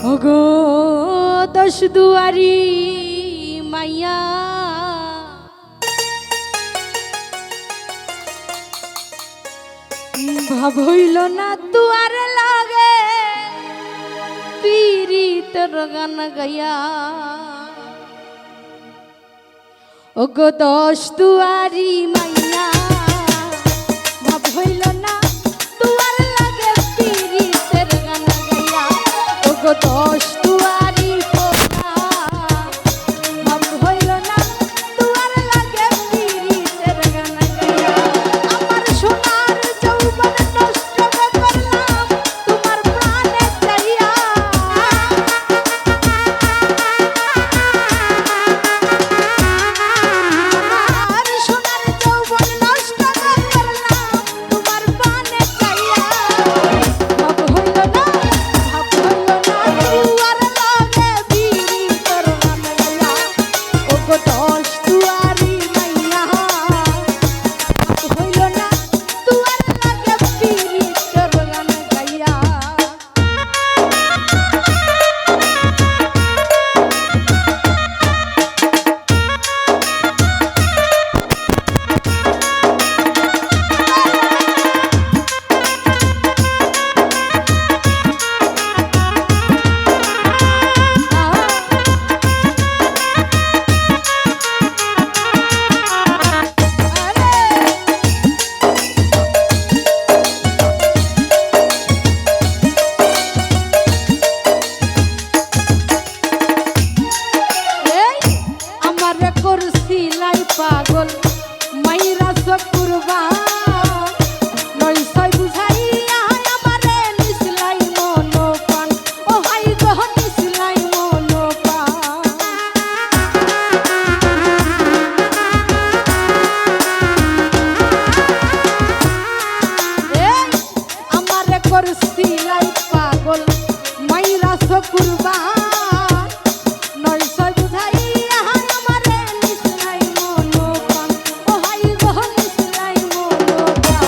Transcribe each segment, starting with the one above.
ওগো দশ দুয়ারি মাইয়া ভাব হইল না তুয়ার লাগে পীড়িতর গান গাইয়া ওগো দশ দুয়ারি মাইয়া ভাব হইল না তুয়ার লাগে পীড়িতের গান গাইয়া ওগো দশ দুয়ারি পোকা ভাব হইল না তুয়ার লাগে পীড়িতের গান গাইয়া আমার সোনার যৌবন নষ্ট করলাম তোমার প্রাণে চাইয়া আমার সোনার যৌবন নষ্ট করলাম তোমার প্রাণে চাইয়া ভাব হইল না তুয়ার লাগে পীড়িতের গান গাইয়া ওগো দশ দুয়ারি মাইয়া ভাব হইল না তুয়ার লাগে পীড়িতের গান গাইয়া আমারে করছিলাই পাগল মাইরা সকুরবা নয় ছয় বুঝাইয়া আমারে নিসলাই মনোপান ও হাই গো নিসলাই মনোপান আমারে করছিলাই পাগল মাইরা সকুরবা নয় ছয় বুঝাইয়া আমারে নিসলাই মনোপান ও হাই গো নিসলাই মনোপান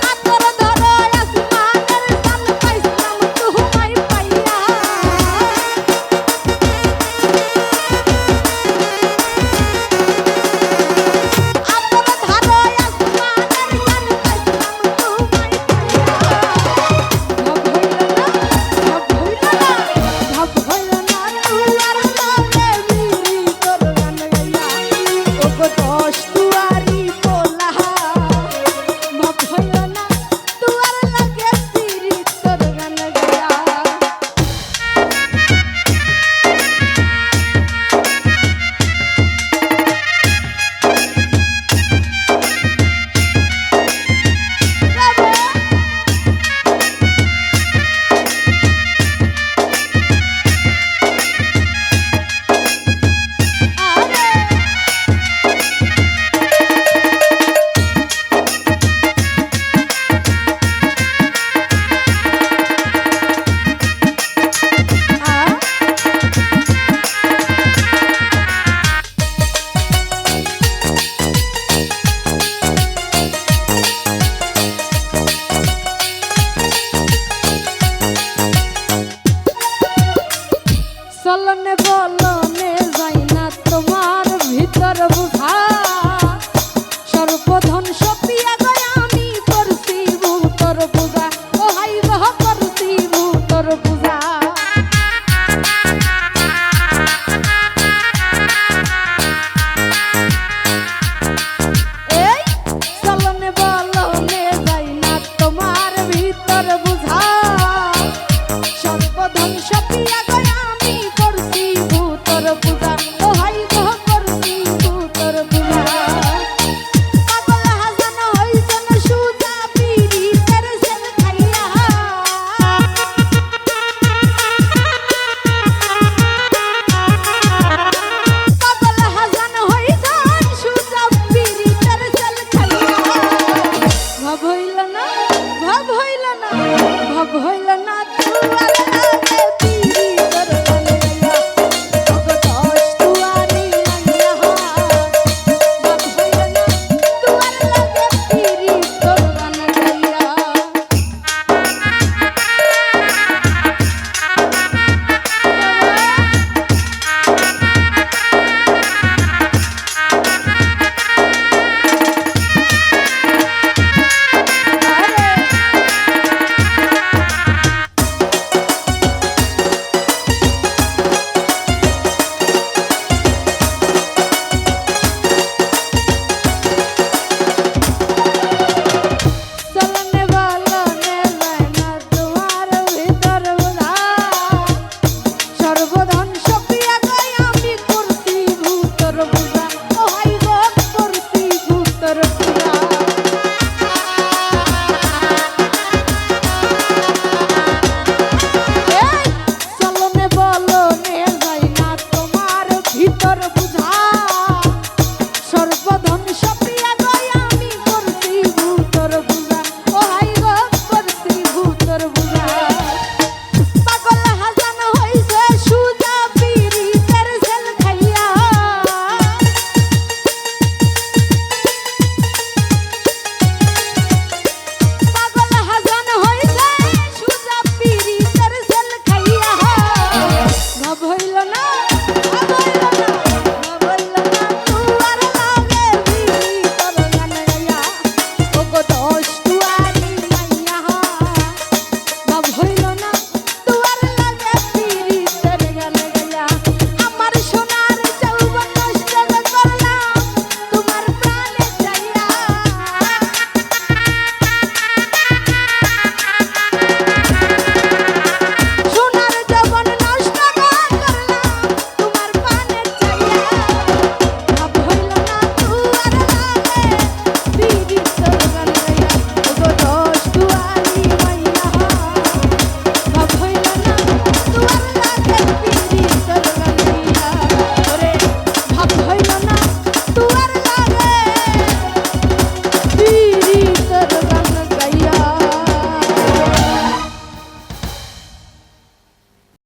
আতর ধরো আসমানের চান পাইছিলাম তোমায় পাইয়া আতর ধরো আসমানের চান পাইছিলাম তোমায় পাইয়া ভাব হইল না তুয়ার লাগে পীড়িতের গান গাইয়া ওগো দশ দুয়ারি পোলা ভাব হইল না তুয়ার লাগে পীড়িতের গান গাইয়া চলনে বলনে যাই না তোমার ভিতর বুঝা সর্বধন সপিয়া গয়া আমি করছি ভূতর পূজা ও হাই গহ করছি ভূতর পূজা